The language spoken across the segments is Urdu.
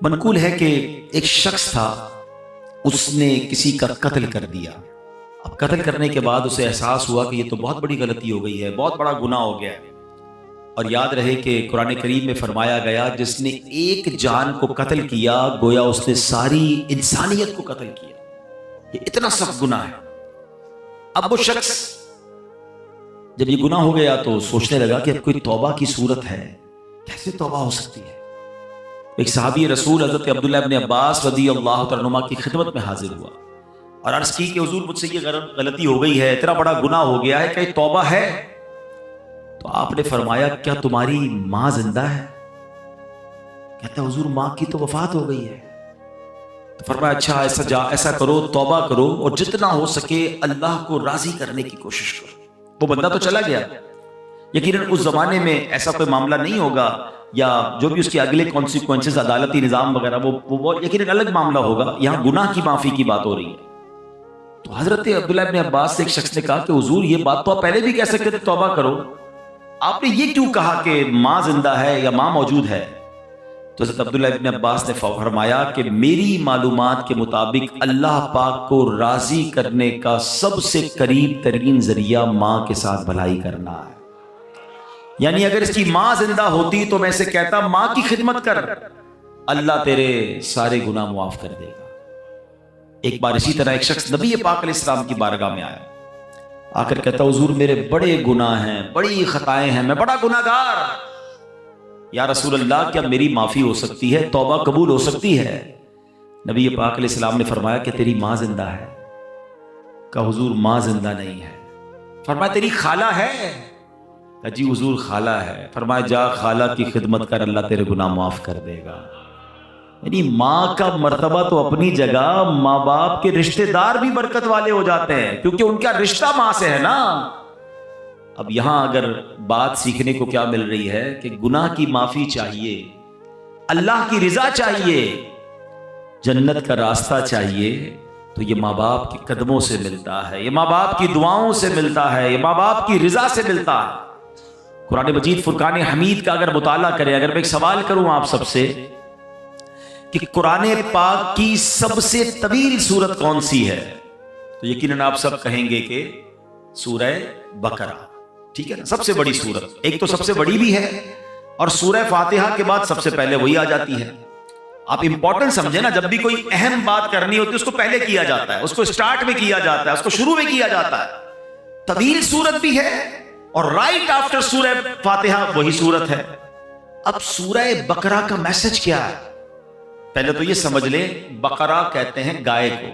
منقول ہے کہ ایک شخص تھا، اس نے کسی کا قتل کر دیا۔ اب قتل کرنے کے بعد اسے احساس ہوا کہ یہ تو بہت بڑی غلطی ہو گئی ہے، بہت بڑا گناہ ہو گیا ہے۔ اور یاد رہے کہ قرآن کریم میں فرمایا گیا جس نے ایک جان کو قتل کیا گویا اس نے ساری انسانیت کو قتل کیا۔ یہ اتنا سخت گناہ ہے۔ اب وہ شخص جب یہ گناہ ہو گیا تو سوچنے لگا کہ اب کوئی توبہ کی صورت ہے، کیسے توبہ ہو سکتی ہے؟ ایک صحابی رسول حضرت عبداللہ ابن عباس رضی اللہ تعالیٰ عنہما کی خدمت میں حاضر ہوا اور عرض کی کہ حضور مجھ سے یہ غلطی ہو گئی ہے، اتنا بڑا گناہ ہو گیا ہے، کہ توبہ ہے؟ تو آپ نے فرمایا کیا تمہاری ماں زندہ ہے؟ کہتا حضور ماں کی تو وفات ہو گئی ہے۔ تو فرمایا اچھا ایسا کرو، توبہ کرو اور جتنا ہو سکے اللہ کو راضی کرنے کی کوشش کرو۔ وہ بندہ تو چلا گیا، یقیناً اس زمانے میں ایسا کوئی معاملہ نہیں ہوگا، یا جو بھی اس کے اگلے کانسیکوینسز عدالتی نظام وغیرہ وہ یقیناً الگ معاملہ ہوگا۔ یہاں گناہ کی معافی کی بات ہو رہی ہے۔ تو حضرت عبداللہ ابن عباس سے ایک شخص نے کہا کہ حضور یہ بات تو آپ پہلے بھی کہہ سکتے تھے توبہ کرو، آپ نے یہ کیوں کہا کہ ماں زندہ ہے یا ماں موجود ہے؟ تو حضرت عبداللہ ابن عباس نے فرمایا کہ میری معلومات کے مطابق اللہ پاک کو راضی کرنے کا سب سے قریب ترین ذریعہ ماں کے ساتھ بھلائی کرنا ہے۔ یعنی اگر اس کی ماں زندہ ہوتی تو میں اسے کہتا ماں کی خدمت کر، اللہ تیرے سارے گناہ معاف کر دے گا۔ ایک بار اسی طرح ایک شخص نبی پاک علیہ السلام کی بارگاہ میں آیا، آ کر کہتا حضور میرے بڑے گناہ ہیں، بڑی خطائیں ہیں، میں بڑا گناہ گار، یا رسول اللہ کیا میری معافی ہو سکتی ہے، توبہ قبول ہو سکتی ہے؟ نبی پاک علیہ السلام نے فرمایا کہ تیری ماں زندہ ہے؟ کہا حضور ماں زندہ نہیں ہے۔ فرمایا تیری خالہ ہے؟ کہا جی حضور خالہ ہے۔ فرمایا جا خالہ کی خدمت کر، اللہ تیرے گناہ معاف کر دے گا۔ یعنی ماں کا مرتبہ تو اپنی جگہ، ماں باپ کے رشتہ دار بھی برکت والے ہو جاتے ہیں کیونکہ ان کا رشتہ ماں سے ہے نا۔ اب یہاں اگر بات سیکھنے کو کیا مل رہی ہے کہ گناہ کی معافی چاہیے، اللہ کی رضا چاہیے، جنت کا راستہ چاہیے، تو یہ ماں باپ کے قدموں سے ملتا ہے، یہ ماں باپ کی دعاؤں سے ملتا ہے، یہ ماں باپ کی رضا سے ملتا ہے۔ قرآن مجید فرقان حمید کا اگر مطالعہ کریں، اگر میں ایک سوال کروں آپ سب سے کہ قرآن پاک کی سب سے طویل سورت کون سی ہے، تو یقیناً آپ سب کہیں گے کہ سورہ بقرہ، ٹھیک ہے نا، سب سے بڑی سورت۔ ایک تو سب سے بڑی بھی ہے اور سورہ فاتحہ کے بعد سب سے پہلے وہی آ جاتی ہے۔ آپ امپورٹنٹ سمجھیں نا، جب بھی کوئی اہم بات کرنی ہوتی ہے اس کو پہلے کیا جاتا ہے، اس کو سٹارٹ میں کیا جاتا ہے، اس کو شروع میں کیا جاتا ہے۔ طویل سورت بھی ہے اور رائٹ آفٹر سورہ فاتحہ وہی سورت ہے۔ اب سورہ بقرہ کا میسج کیا ہے؟ پہلے تو یہ سمجھ لیں بقرہ کہتے ہیں گائے کو،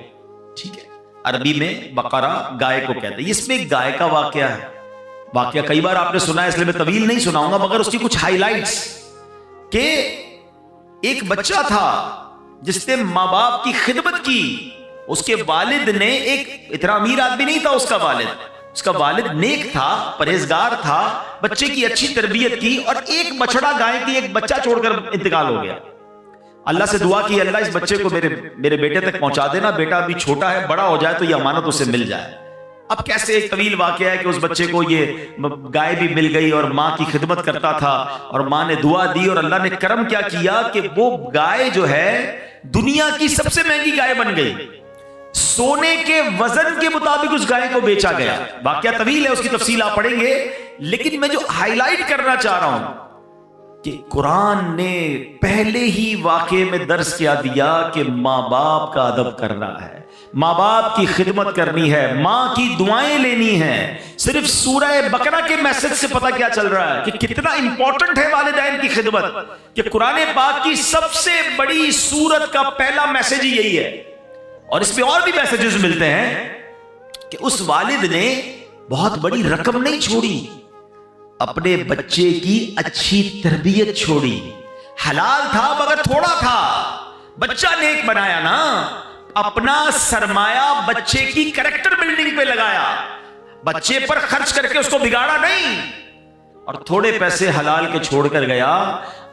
ٹھیک ہے، عربی میں بقرہ گائے کو کہتے ہیں۔ اس میں ایک گائے کا واقعہ ہے، واقعہ کئی بار آپ نے سنا ہے اس لیے میں طویل نہیں سناؤں گا، مگر اس کی کچھ ہائی لائٹس کہ ایک بچہ تھا جس نے ماں باپ کی خدمت کی، اس کے والد نے، ایک اتنا امیر آدمی نہیں تھا اس کا والد، اس کا والد نیک تھا، پرہیزگار تھا، بچے کی اچھی تربیت کی، اور ایک بچڑا گائے کی ایک بچہ چھوڑ کر انتقال ہو گیا۔ اللہ سے دعا کی اللہ اس بچے کو میرے بیٹے تک پہنچا دینا، بیٹا ابھی چھوٹا ہے، بڑا ہو جائے تو یہ امانت اسے مل جائے۔ اب کیسے ایک طویل واقعہ ہے کہ اس بچے کو یہ گائے بھی مل گئی اور ماں کی خدمت کرتا تھا، اور ماں نے دعا دی اور اللہ نے کرم کیا کیا کہ وہ گائے جو ہے دنیا کی سب سے مہنگی گائے بن گئی، سونے کے وزن کے مطابق اس گائے کو بیچا گیا۔ واقعہ طویل ہے، اس کی تفصیل آپ پڑھیں گے، لیکن میں جو ہائی لائٹ کرنا چاہ رہا ہوں کہ قرآن نے پہلے ہی واقعے میں درس کیا دیا کہ ماں باپ کا ادب کرنا ہے، ماں باپ کی خدمت کرنی ہے، ماں کی دعائیں لینی ہیں۔ صرف سورہ بقرہ کے میسج سے پتہ کیا چل رہا ہے کہ کتنا امپورٹنٹ ہے والدین کی خدمت، کہ قرآن پاک کی سب سے بڑی سورت کا پہلا میسج ہی یہی ہے۔ اور اس میں اور بھی میسجز ملتے ہیں کہ اس والد نے بہت بڑی رقم نہیں چھوڑی، اپنے بچے کی اچھی تربیت چھوڑی، حلال تھا مگر تھوڑا تھا، بچہ نیک بنایا نا، اپنا سرمایہ بچے کی کریکٹر بلڈنگ پہ لگایا، بچے پر خرچ کر کے اس کو بگاڑا نہیں، اور تھوڑے پیسے حلال کے چھوڑ کر گیا۔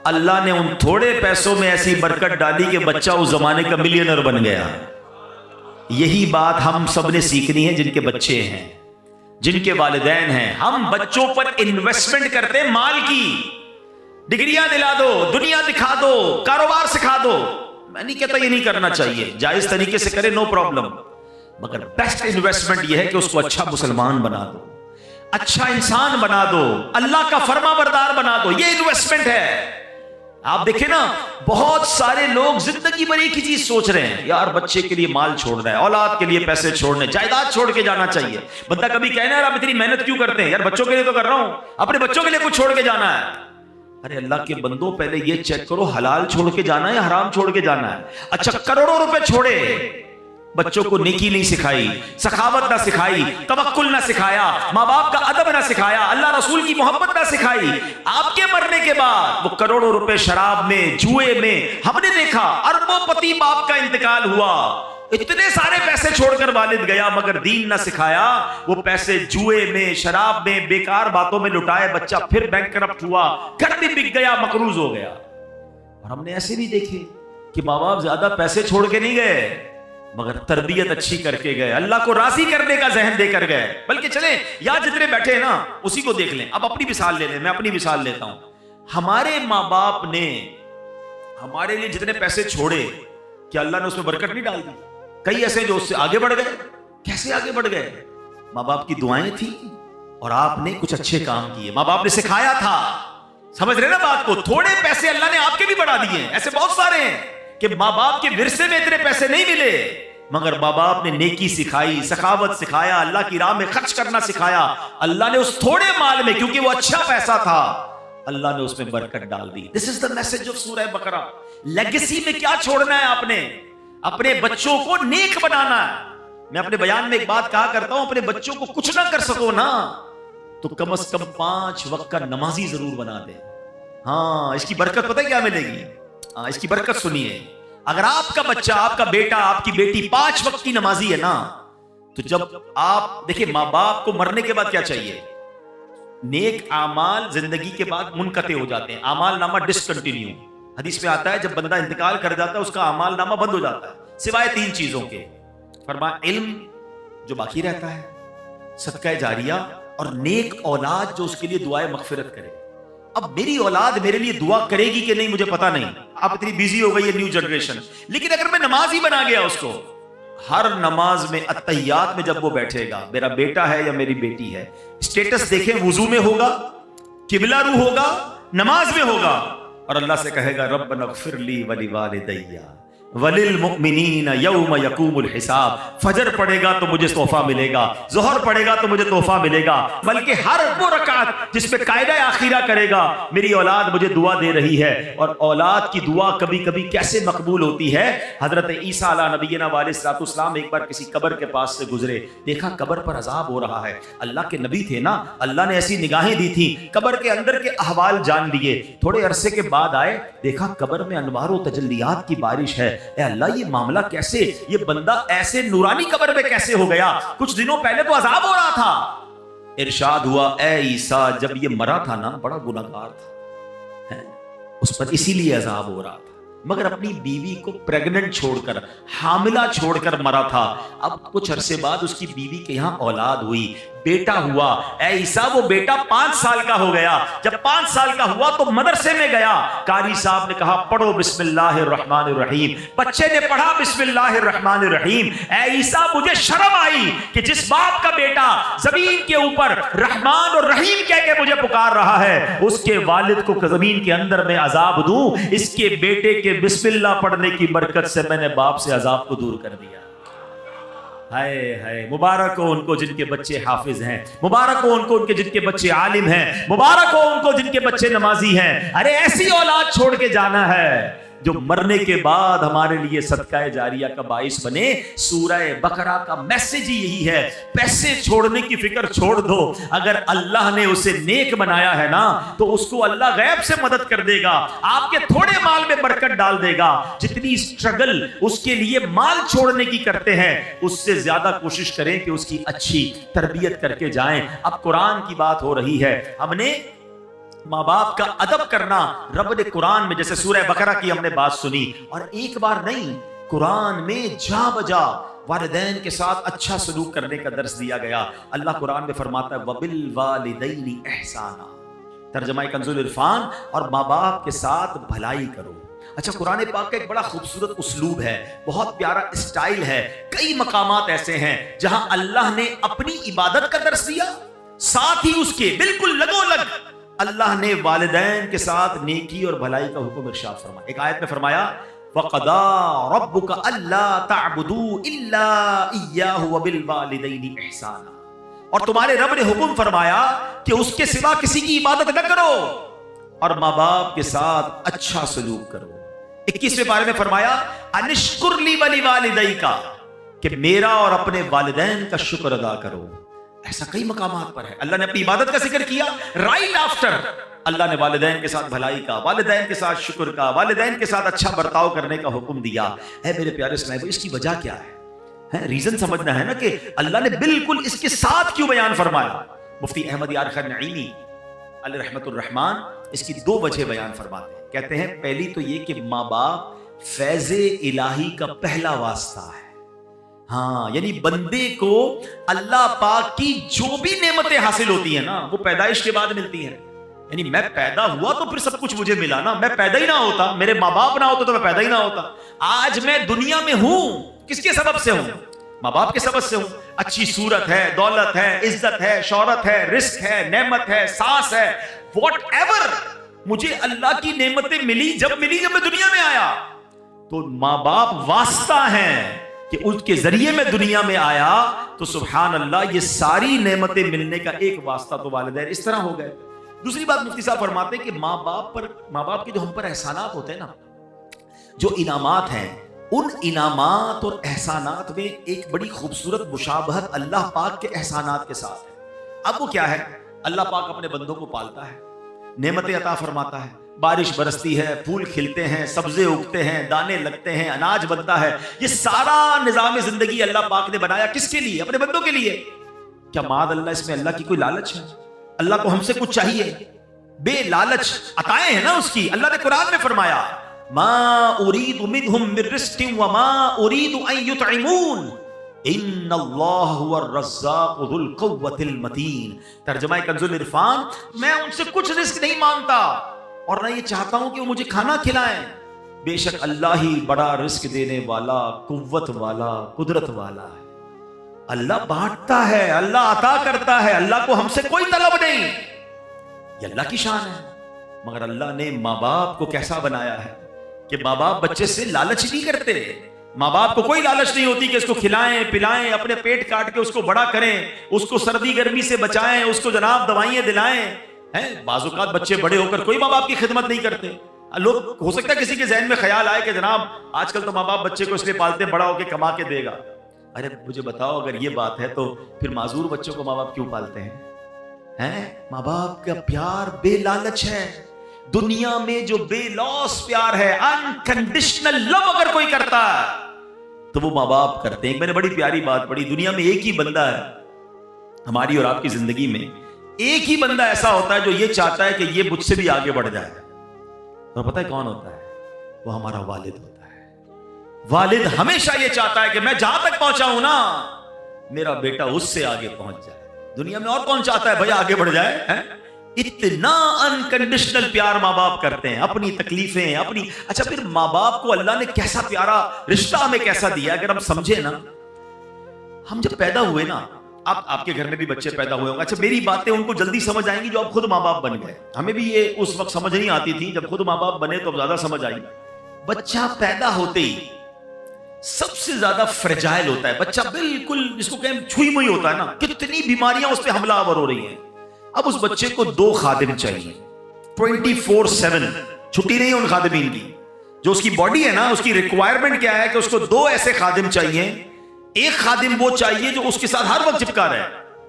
اللہ نے ان تھوڑے پیسوں میں ایسی برکت ڈالی کہ بچہ اس زمانے کا ملینر بن گیا۔ یہی بات ہم سب نے سیکھنی ہے، جن کے بچے ہیں، جن کے والدین ہیں۔ ہم بچوں پر انویسٹمنٹ کرتے ہیں، مال کی، ڈگریاں دلا دو، دنیا دکھا دو، کاروبار سکھا دو، میں نہیں کہتا یہ نہیں کرنا چاہیے، جائز طریقے سے کرے، نو پرابلم، مگر بیسٹ انویسٹمنٹ یہ ہے کہ اس کو اچھا مسلمان بنا دو، اچھا انسان بنا دو، اللہ کا فرما بردار بنا دو، یہ انویسٹمنٹ ہے۔ آپ دیکھیں نا، بہت سارے لوگ زندگی بھر ایک ہی چیز سوچ رہے ہیں، یار بچے کے لیے مال چھوڑنا ہے، اولاد کے لیے پیسے چھوڑنے، جائیداد چھوڑ کے جانا چاہیے۔ بندہ کبھی کہنا ہے آپ اتنی محنت کیوں کرتے ہیں؟ یار بچوں کے لیے تو کر رہا ہوں، اپنے بچوں کے لیے کچھ چھوڑ کے جانا ہے۔ ارے اللہ کے بندوں، پہلے یہ چیک کرو حلال چھوڑ کے جانا ہے یا حرام چھوڑ کے جانا ہے؟ اچھا کروڑوں روپے چھوڑے، بچوں کو نیکی نہیں سکھائی، سخاوت نہ سکھائی، توکل نہ سکھایا، ماں باپ کا ادب نہ سکھایا، اللہ رسول کی محبت نہ سکھائی، آپ کے مرنے کے بعد وہ کروڑوں روپے شراب میں، جوئے میں، ہم نے دیکھا اربوں پتی باپ کا انتقال ہوا، اتنے سارے پیسے چھوڑ کر والد گیا مگر دین نہ سکھایا، وہ پیسے جوئے میں، شراب میں، بیکار باتوں میں لٹائے، بچہ پھر بینکرپٹ ہوا، گھر بھی بک گیا، مقروض ہو گیا۔ اور ہم نے ایسے بھی دیکھے کہ ماں باپ زیادہ پیسے چھوڑ کے نہیں گئے مگر تربیت اچھی کر کے گئے، اللہ کو راضی کرنے کا ذہن دے کر گئے۔ بلکہ چلیں یا جتنے بیٹھے ہیں نا اسی کو دیکھ لیں، اب اپنی مثال لے لیں، میں اپنی مثال لیتا ہوں۔ ہمارے ماں باپ نے ہمارے لیے جتنے پیسے چھوڑے، کیا اللہ نے اس میں برکت نہیں ڈال دی؟ کئی ایسے جو اس سے آگے بڑھ گئے۔ کیسے آگے بڑھ گئے؟ ماں باپ کی دعائیں تھیں اور آپ نے کچھ اچھے کام کیے، ماں باپ نے سکھایا تھا، سمجھ رہے نا بات کو؟ تھوڑے پیسے اللہ نے آپ کے بھی بڑھا دیے، ایسے بہت سارے ہیں کہ ماں باپ کے ورثے میں اتنے پیسے نہیں ملے مگر ماں باپ نے نیکی سکھائی، سخاوت سکھایا، اللہ کی راہ میں خرچ کرنا سکھایا، اللہ نے اس تھوڑے مال میں، کیونکہ وہ اچھا پیسہ تھا، اللہ نے اس میں برکت ڈال دی۔ This is the message of سورہ بقرہ۔ لیگیسی میں کیا چھوڑنا ہے آپ نے؟ اپنے بچوں کو نیک بنانا ہے۔ میں اپنے بیان میں ایک بات کہا کرتا ہوں، اپنے بچوں کو کچھ نہ کر سکو نا تو کم از کم 5 وقت کا نمازی ضرور بنا دے۔ ہاں اس کی برکت پتہ ہے کیا ملے گی؟ ہاں اس کی برکت سنیے، اگر آپ کا بچہ، آپ کا بیٹا، آپ کی بیٹی 5 وقت کی نمازی ہے نا، تو جب آپ دیکھیں ماں باپ کو مرنے کے بعد کیا چاہیے؟ نیک اعمال زندگی کے بعد منقطع ہو جاتے ہیں، اعمال نامہ ڈسکنٹینیو۔ حدیث میں آتا ہے جب بندہ انتقال کر جاتا ہے اس کا اعمال نامہ بند ہو جاتا ہے سوائے 3 چیزوں کے۔ فرمایا علم جو باقی رہتا ہے، صدقہ جاریہ، اور نیک اولاد جو اس کے لیے دعائے مغفرت کرے۔ اب میری اولاد میرے لیے دعا کرے گی کہ نہیں مجھے پتا نہیں، آپ اتنی بیزی ہو گئی ہے نیو جنریشن، لیکن اگر میں نماز ہی بنا گیا اس کو، ہر نماز میں اتحیات میں جب وہ بیٹھے گا، میرا بیٹا ہے یا میری بیٹی ہے، اسٹیٹس دیکھیں، وضو میں ہوگا، قبلہ رو ہوگا، نماز میں ہوگا، اور اللہ سے کہے گا ربنا اغفر لی ولوالدی وللمؤمنین یوم یقوم الحساب۔ فجر پڑھے گا تو مجھے تحفہ ملے گا، ظہر پڑھے گا تو مجھے تحفہ ملے گا، بلکہ ہر وہ رکعت جس پہ قاعدہ آخرہ کرے گا میری اولاد مجھے دعا دے رہی ہے۔ اور اولاد کی دعا کبھی کبھی کیسے مقبول ہوتی ہے؟ حضرت عیسیٰ علیہ نبینا علیہ الصلوۃ والسلام ایک بار کسی قبر کے پاس سے گزرے، دیکھا قبر پر عذاب ہو رہا ہے، اللہ کے نبی تھے نا، اللہ نے ایسی نگاہیں دی تھی، قبر کے اندر کے احوال جان لیے۔ تھوڑے عرصے کے بعد آئے، دیکھا قبر میں انوار و تجلیات کی بارش ہے، اے اللہ یہ معاملہ کیسے؟ یہ بندہ ایسے نورانی قبر میں کیسے ہو گیا؟ کچھ دنوں پہلے تو عذاب ہو رہا تھا۔ ارشاد ہوا اے عیسیٰ جب یہ مرا تھا نا بڑا گناہگار تھا، اس پر اسی لیے عذاب ہو رہا تھا، مگر اپنی بیوی کو پریگننٹ چھوڑ کر، حاملہ چھوڑ کر مرا تھا۔ اب کچھ عرصے بعد اس کی بیوی کے یہاں اولاد ہوئی، بیٹا ہوا، اے عیسیٰ وہ بیٹا 5 سال کا ہو گیا۔ جب 5 سال کا ہوا تو مدرسے میں گیا، قاری صاحب نے کہا پڑھو بسم اللہ الرحمن الرحیم، بچے نے پڑھا بسم اللہ الرحمن الرحیم۔ اے عیسیٰ مجھے شرم آئی کہ جس باپ کا بیٹا زمین کے اوپر رحمان اور رحیم کہہ کے مجھے پکار رہا ہے، اس کے والد کو زمین کے اندر میں عذاب دوں، اس کے بیٹے کے بسم اللہ پڑھنے کی برکت سے میں نے باپ سے عذاب کو دور کر دیا۔ ہائے ہائے، مبارک ہو ان کو جن کے بچے حافظ ہیں، مبارک ہو ان کو ان کے جن کے بچے عالم ہیں، مبارک ہو ان کو جن کے بچے نمازی ہیں۔ ارے ایسی اولاد چھوڑ کے جانا ہے جو مرنے کے بعد ہمارے لیے صدقہ جاریہ کا باعث بنے۔ سورہ بقرہ کا میسج ہی یہی ہے، پیسے چھوڑنے کی فکر چھوڑ دو، اگر اللہ نے اسے نیک بنایا ہے نا تو اس کو اللہ غیب سے مدد کر دے گا، آپ کے تھوڑے مال میں برکت ڈال دے گا۔ جتنی اسٹرگل اس کے لیے مال چھوڑنے کی کرتے ہیں، اس سے زیادہ کوشش کریں کہ اس کی اچھی تربیت کر کے جائیں۔ اب قرآن کی بات ہو رہی ہے، ہم نے ماں باپ کا ادب کرنا، رب نے قرآن میں جیسے سورہ بقرہ کی ہم نے بات سنی، اور ایک بار نہیں قرآن میں جا بجا والدین کے ساتھ اچھا سلوک کرنے کا درس دیا گیا۔ اللہ قرآن میں فرماتا ہے وَبِالْوَالِدَيْنِ إِحْسَانًا، ترجمہ کنز العرفان، اور ماں باپ کے ساتھ بھلائی کرو۔ اچھا قرآن پاک کا ایک بڑا خوبصورت اسلوب ہے، بہت پیارا اسٹائل ہے. کئی مقامات ایسے ہیں جہاں اللہ نے اپنی عبادت کا درس دیا، ساتھ ہی اس کے بالکل لگو لگ اللہ نے والدین کے ساتھ نیکی اور بھلائی کا حکم ارشاد فرمایا. ایک آیت میں فرمایا وَقَضَىٰ رَبُّكَ أَلَّا تَعْبُدُوا إِلَّا إِيَّاهُ وَبِالْوَالِدَيْنِ إِحْسَانًا، اور تمہارے رب نے حکم فرمایا کہ اس کے سوا کسی کی عبادت نہ کرو اور ماں باپ کے ساتھ اچھا سلوک کرو. 21ویں پارے میں فرمایا أَنِ اشْكُرْ لِي وَلِوَالِدَيْكَ، کہ میرا اور اپنے والدین کا شکر ادا کرو. ایسا کئی مقامات پر ہے. اللہ نے اپنی عبادت کا ذکر کیا، رائٹ آفٹر اللہ نے والدین کے ساتھ بھلائی کا، والدین کے ساتھ شکر کا، والدین کے ساتھ اچھا برتاؤ کرنے کا حکم دیا ہے. میرے پیارے اسلام، اس کی وجہ کیا ہے؟ ریزن سمجھنا ہے نا کہ اللہ نے بالکل اس کے ساتھ کیوں بیان فرمایا. مفتی احمد یار خان نعیمی علیہ رحمت الرحمان اس کی 2 وجہ بیان فرماتے ہیں. کہتے ہیں پہلی تو یہ کہ ماں باپ فیض الہی کا پہلا واسطہ ہے. ہاں، یعنی بندے کو اللہ پاک کی جو بھی نعمتیں حاصل ہوتی ہیں نا وہ پیدائش کے بعد ملتی ہیں. یعنی میں پیدا ہوا تو پھر سب کچھ مجھے ملا نا. میں پیدا ہی نہ ہوتا، میرے ماں باپ نہ ہوتے تو میں پیدا ہی نہ ہوتا. آج میں دنیا میں ہوں کس کے سبب سے ہوں؟ ماں باپ کے سبب سے ہوں. اچھی صورت ہے، دولت ہے، عزت ہے، شہرت ہے، رزق ہے، نعمت ہے، سانس ہے، واٹ ایور مجھے اللہ کی نعمتیں ملی جب میں دنیا میں آیا. تو ماں باپ واسطہ ہیں کہ اس کے ذریعے میں دنیا میں آیا. تو سبحان اللہ، یہ ساری نعمتیں ملنے کا ایک واسطہ تو والدین اس طرح ہو گئے. دوسری بات مفتی صاحب فرماتے ہیں کہ ماں باپ کے جو ہم پر احسانات ہوتے ہیں نا، جو انعامات ہیں، ان انعامات اور احسانات میں ایک بڑی خوبصورت مشابہت اللہ پاک کے احسانات کے ساتھ ہے. اب وہ کیا ہے؟ اللہ پاک اپنے بندوں کو پالتا ہے، نعمتیں عطا فرماتا ہے، بارش برستی ہے، پھول کھلتے ہیں، سبزے اگتے ہیں، دانے لگتے ہیں، اناج بنتا ہے. یہ سارا نظام زندگی اللہ پاک نے بنایا کس کے لیے؟ اپنے بندوں کے لیے. کیا معاذ اللہ اس میں اللہ کی کوئی لالچ ہے؟ اللہ کو ہم سے کچھ چاہیے؟ بے لالچ عطائیں ہیں نا اس کی. اللہ نے قرآن میں فرمایا ما اريد منهم من رزق وما اريد ان يطعمون ان اللہ هو الرزاق ذو القوة المتین. ترجمہ کنز العرفان، میں ان سے کچھ رزق نہیں مانگتا اور نہ یہ چاہتا ہوں کہ وہ مجھے کھانا کھلائیں. بے شک اللہ ہی بڑا رزق دینے والا، قوت والا، قدرت والا ہے. اللہ بانٹتا ہے، اللہ عطا کرتا ہے، اللہ کو ہم سے کوئی طلب نہیں. یہ اللہ کی شان ہے. مگر اللہ نے ماں باپ کو کیسا بنایا ہے کہ ماں باپ بچے سے لالچ نہیں کرتے. ماں باپ کو کوئی لالچ نہیں ہوتی کہ اس کو کھلائیں پلائیں، اپنے پیٹ کاٹ کے اس کو بڑا کریں، اس کو سردی گرمی سے بچائیں، اس کو جناب دوائیں دلائیں. بعض اوقات بچے بڑے ہو کر کوئی ماں باپ کی خدمت نہیں کرتے. لوگ ہو سکتا ہے کسی کے ذہن میں خیال آئے کہ جناب آج کل تو ماں باپ بچے کو اس لیے پالتے بڑا ہو کے کما کے دے گا. ارے مجھے بتاؤ، اگر یہ بات ہے تو پھر معذور بچوں کو ماں باپ کیوں پالتے ہیں؟ ماں باپ کا پیار بے لالچ ہے. دنیا میں جو بے لوس پیار ہے، انکنڈیشنل لو اگر کوئی کرتا ہے تو وہ ماں باپ کرتے ہیں. میں نے بڑی پیاری بات پڑھی، دنیا میں ایک ہی بندہ ہے ہماری اور آپ کی زندگی میں، ایک ہی بندہ ایسا ہوتا ہے جو یہ چاہتا ہے کہ یہ مجھ سے بھی آگے بڑھ جائے. اور پتہ ہے کون ہوتا ہے؟ وہ ہمارا والد ہوتا ہے. والد ہمیشہ یہ چاہتا ہے کہ میں جہاں تک پہنچا ہوں نا میرا بیٹا اس سے آگے پہنچ جائے. دنیا میں اور کون چاہتا ہے بھائی آگے بڑھ جائے؟ اتنا انکنڈیشنل پیار ماں باپ کرتے ہیں، اپنی تکلیفیں اپنی. اچھا پھر ماں باپ کو اللہ نے کیسا پیارا رشتہ ہمیں کیسا دیا اگر ہم سمجھے نا. ہم جب پیدا ہوئے نا، آپ کے گھر میں بھی بچے پیدا ہوئے ہوں گے. اچھا میری باتیں ان کو جلدی سمجھ آئیں گی جو اب خود ماں باپ بن گئے. ہمیں بھی یہ اس وقت سمجھ نہیں آتی تھی، جب خود ماں باپ بنے تو اب زیادہ سمجھ آئی. بچہ پیدا ہوتے ہی سب سے زیادہ فریجائل ہوتا ہے بچہ، بالکل جس کو کہیں چھوئی موئی ہوتا ہے نا. کتنی بیماریاں اس پہ حملہ آور ہو رہی ہیں. اب اس بچے کو 2 خادم چاہیے 24/7، چھٹی نہیں ہے ان خادمین کی. جو اس کی باڈی ہے نا، اس کی ریکوائرمنٹ کیا ہے کہ اس کو 2 ایسے خادم چاہیے. ایک خادم وہ چاہیے جو اس کے ساتھ ہر وقت چپکا رہے،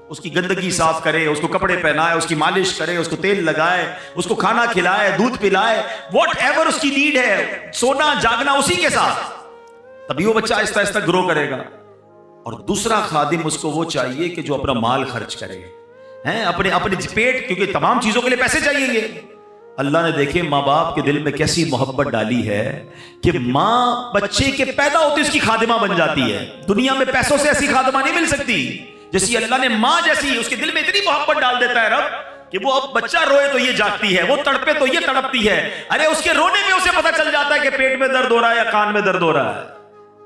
اس کی گندگی صاف کرے، اس کو کپڑے پہنائے، اس کی مالش کرے، اس کو تیل لگائے، اس کو کھانا کھلائے، دودھ پلائے، واٹ ایور اس کی نیڈ ہے، سونا جاگنا اسی کے ساتھ. تبھی وہ بچہ آہستہ آہستہ گرو کرے گا. اور دوسرا خادم اس کو وہ چاہیے کہ جو اپنا مال خرچ کرے، اپنے پیٹ، کیونکہ تمام چیزوں کے لیے پیسے چاہیے گے. اللہ نے دیکھے ماں باپ کے دل میں کیسی محبت ڈالی ہے کہ ماں بچے کے پیدا ہوتے اس کی خادمہ بن جاتی ہے. دنیا میں پیسوں سے ایسی خادمہ نہیں مل سکتی جیسی اللہ نے ماں جیسی اس کے دل میں اتنی محبت ڈال دیتا ہے رب کہ وہ اب بچہ روئے تو یہ جاگتی ہے، وہ تڑپے تو یہ تڑپتی ہے، ارے اس کے رونے میں اسے پتہ چل جاتا ہے کہ پیٹ میں درد ہو رہا ہے یا کان میں درد ہو رہا ہے۔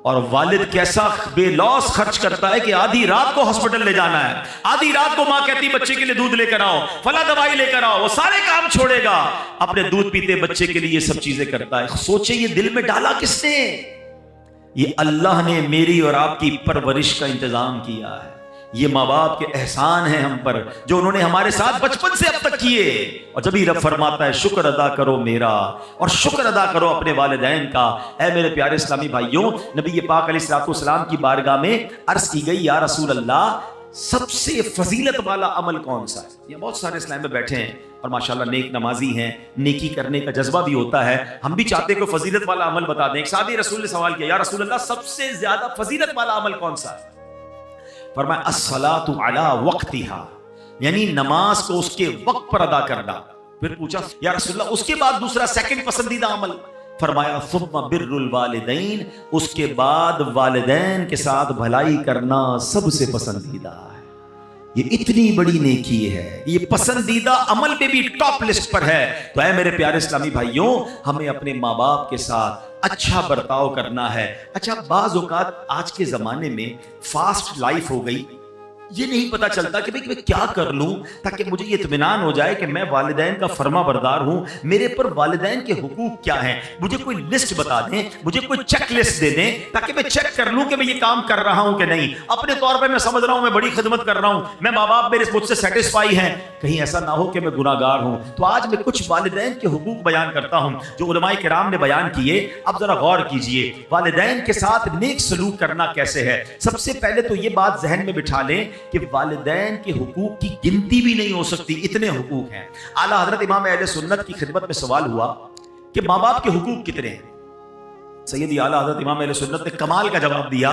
اور والد کیسا بے لوث خرچ کرتا ہے کہ آدھی رات کو ہاسپٹل لے جانا ہے، آدھی رات کو ماں کہتی بچے کے لیے دودھ لے کر آؤ، فلاں دوائی لے کر آؤ، وہ سارے کام چھوڑے گا، اپنے دودھ پیتے بچے کے لیے یہ سب چیزیں کرتا ہے۔ سوچے یہ دل میں ڈالا کس نے؟ یہ اللہ نے میری اور آپ کی پرورش کا انتظام کیا ہے۔ یہ ماں باپ کے احسان ہیں ہم پر جو انہوں نے ہمارے ساتھ بچپن سے اب تک کیے۔ اور جب ہی رب فرماتا ہے شکر ادا کرو میرا اور شکر ادا کرو اپنے والدین کا۔ اے میرے پیارے اسلامی بھائیوں، نبی پاک علیہ الصلوۃ والسلام کی بارگاہ میں عرض کی گئی یا رسول اللہ سب سے فضیلت والا عمل کون سا ہے؟ یہ بہت سارے اسلام میں بیٹھے ہیں اور ماشاءاللہ نیک نمازی ہیں، نیکی کرنے کا جذبہ بھی ہوتا ہے، ہم بھی چاہتے ہیں کہ فضیلت والا عمل بتا دیں۔ ایک صحابی رسول نے سوال کیا یا رسول اللہ سب سے زیادہ فضیلت والا عمل کون سا ہے؟ فرمایا الصلاۃ علی وقتہا، یعنی نماز کو اس کے وقت پر ادا کرنا۔ پھر پوچھا یا رسول اللہ اس کے بعد دوسرا سیکنڈ پسندیدہ عمل؟ فرمایا ثم بر الوالدین، اس کے بعد والدین کے ساتھ بھلائی کرنا سب سے پسندیدہ ہے۔ یہ اتنی بڑی نیکی ہے، یہ پسندیدہ عمل میں بھی ٹاپ لسٹ پر ہے۔ تو اے میرے پیارے اسلامی بھائیوں، ہمیں اپنے ماں باپ کے ساتھ اچھا برتاؤ کرنا ہے۔ اچھا بعض اوقات آج کے زمانے میں فاسٹ لائف ہو گئی، یہ نہیں پتا چلتا کہ میں کیا کر لوں تاکہ مجھے یہ اطمینان ہو جائے کہ میں والدین کا فرما بردار ہوں، میرے پر والدین کے حقوق کیا ہیں، مجھے کوئی لسٹ بتا دیں، مجھے کوئی چیک لسٹ دے دیں تاکہ میں چیک کر لوں کہ میں یہ کام کر رہا ہوں کہ نہیں۔ اپنے طور پہ میں سمجھ رہا ہوں میں بڑی خدمت کر رہا ہوں، میں ماں باپ میرے مجھ سے سیٹسفائی ہیں، کہیں ایسا نہ ہو کہ میں گناہ گار ہوں۔ تو آج میں کچھ والدین کے حقوق بیان کرتا ہوں جو علماء کرام نے بیان کیے۔ اب ذرا غور کیجئے والدین کے ساتھ نیک سلوک کرنا کیسے ہے۔ سب سے پہلے تو یہ بات ذہن میں بٹھا لیں کہ والدین کے حقوق کی گنتی بھی نہیں ہو سکتی، اتنے حقوق ہیں۔ اعلیٰ حضرت امام اہل سنت کی خدمت میں سوال ہوا کہ ماں باپ کے حقوق کتنے ہیں؟ سیدی اعلیٰ حضرت امام اہل سنت نے کمال کا جواب دیا،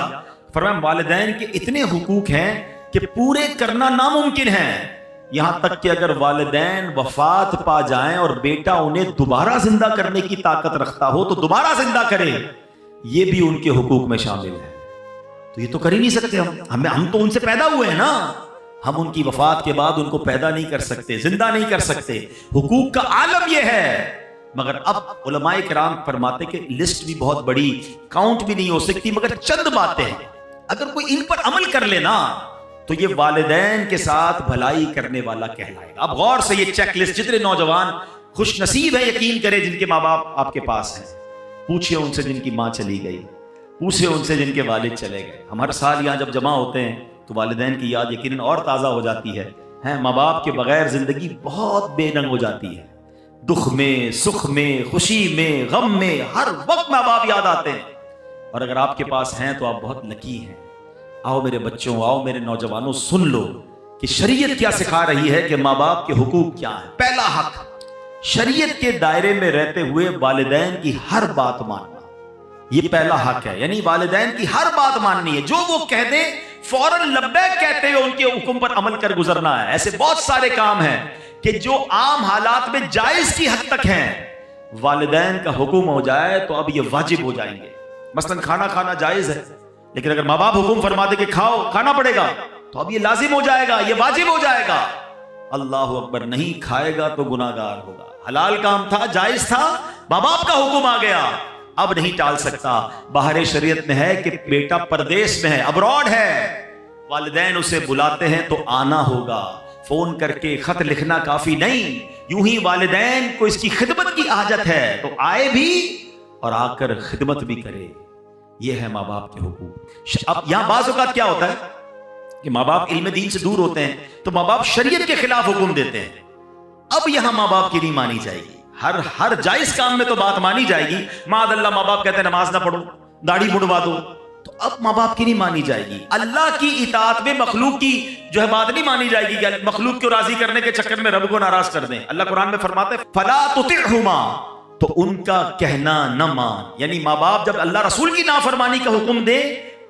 فرمایا والدین کے اتنے حقوق ہیں کہ پورے کرنا ناممکن ہے، یہاں تک کہ اگر والدین وفات پا جائیں اور بیٹا انہیں دوبارہ زندہ کرنے کی طاقت رکھتا ہو تو دوبارہ زندہ کرے، یہ بھی ان کے حقوق میں شامل ہے۔ تو یہ تو کر ہی نہیں سکتے ہم تو ان سے پیدا ہوئے ہیں نا، ہم ان کی وفات کے بعد ان کو پیدا نہیں کر سکتے، زندہ نہیں کر سکتے۔ حقوق کا عالم یہ ہے، مگر اب علماء کرام فرماتے کہ لسٹ بھی بہت بڑی، کاؤنٹ بھی نہیں ہو سکتی، مگر چند باتیں اگر کوئی ان پر عمل کر لینا تو یہ والدین کے ساتھ بھلائی کرنے والا کہلائے گا۔ اب غور سے یہ چیک لسٹ، جتنے نوجوان خوش نصیب ہیں یقین کریں جن کے ماں باپ آپ کے پاس ہیں، پوچھئے ان سے جن کی ماں چلی گئی، پوچھئے ان سے جن کے والد چلے گئے۔ ہم ہر سال یہاں جب جمع ہوتے ہیں تو والدین کی یاد یقیناً اور تازہ ہو جاتی ہے۔ ماں باپ کے بغیر زندگی بہت بے رنگ ہو جاتی ہے، دکھ میں، سکھ میں، خوشی میں، غم میں، ہر وقت ماں باپ یاد آتے ہیں۔ اور اگر آپ کے پاس ہیں تو آپ بہت لکی ہیں۔ آؤ میرے بچوں، آؤ میرے نوجوانوں، سن لو کہ شریعت کیا سکھا رہی ہے کہ ماں باپ کے حقوق کیا ہیں۔ پہلا حق، شریعت کے دائرے میں رہتے ہوئے والدین کی ہر بات ماننا، یہ پہلا حق ہے، یعنی والدین کی ہر بات ماننی ہے، جو وہ کہہ دیں فوراً لبیک کہتے ہوئے ان کے حکم پر عمل کر گزرنا ہے۔ ایسے بہت سارے کام ہیں کہ جو عام حالات میں جائز کی حد تک ہیں، والدین کا حکم ہو جائے تو اب یہ واجب ہو جائیں گے۔ مثلاً کھانا کھانا جائز ہے، لیکن اگر ماں باپ حکم فرما دے کہ کھاؤ، کھانا پڑے گا، تو اب یہ لازم ہو جائے گا، یہ واجب ہو جائے گا۔ اللہ اکبر، نہیں کھائے گا تو گناہ گار ہوگا۔ حلال کام تھا، جائز تھا، ماں باپ کا حکم آ گیا، اب نہیں ٹال سکتا۔ باہر شریعت میں ہے کہ بیٹا پردیس میں ہے، ابراڈ ہے، والدین اسے بلاتے ہیں تو آنا ہوگا، فون کر کے خط لکھنا کافی نہیں، یوں ہی والدین کو اس کی خدمت کی حاجت ہے تو آئے بھی اور آ کر خدمت بھی کرے۔ یہ ہے ماں باپ کے حقوق۔ اب یہاں بعض اوقات کیا ہوتا ہے کہ ماں باپ علم دین سے دور ہوتے ہیں تو ماں باپ شریعت کے خلاف حکم دیتے ہیں، اب یہاں ماں باپ کی نہیں مانی جائے گی۔ ہر جائز کام میں تو بات مانی جائے گی، معاذ اللہ ماں باپ کہتے ہیں نماز نہ پڑھو، داڑھی مڑوا دو، تو اب ماں باپ کی نہیں مانی جائے گی۔ اللہ کی اطاعت میں مخلوق کی جو ہے بات نہیں مانی جائے گی کہ مخلوق کو راضی کرنے کے چکر میں رب کو ناراض کر دیں۔ اللہ قرآن میں فرماتے ہیں فلا تطعہما، تو ان کا کہنا نہ مان، یعنی ماں باپ جب اللہ رسول کی نافرمانی کا حکم دے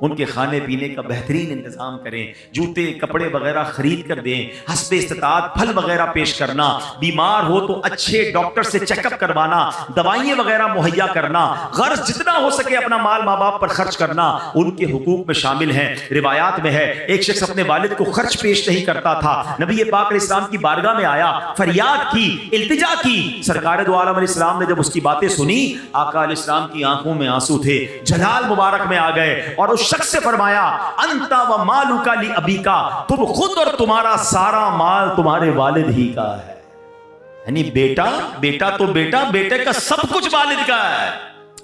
ان کے کھانے پینے کا بہترین انتظام کریں، جوتے کپڑے وغیرہ خرید کر دیں، حسب استطاعت پھل وغیرہ پیش کرنا، بیمار ہو تو اچھے ڈاکٹر سے چیک اپ کروانا، دوائیں وغیرہ مہیا کرنا، غرض جتنا ہو سکے اپنا مال ماں باپ پر خرچ کرنا ان کے حقوق میں شامل ہیں۔ روایات میں ہے ایک شخص اپنے والد کو خرچ پیش نہیں کرتا تھا، نبی پاک علیہ السلام کی بارگاہ میں آیا، فریاد کی، التجا کی، سرکار دو عالم علیہ السلام نے جب اس کی باتیں سنی، آقا علیہ السلام کی آنکھوں میں آنسو تھے، جلال مبارک میں آ گئے اور اس شخص سے فرمایا انت و مالک لابیکا، تم خود اور تمہارا سارا مال تمہارے والد ہی کا ہے۔ یعنی بیٹا تو بیٹے کا سب کچھ والد کا ہے۔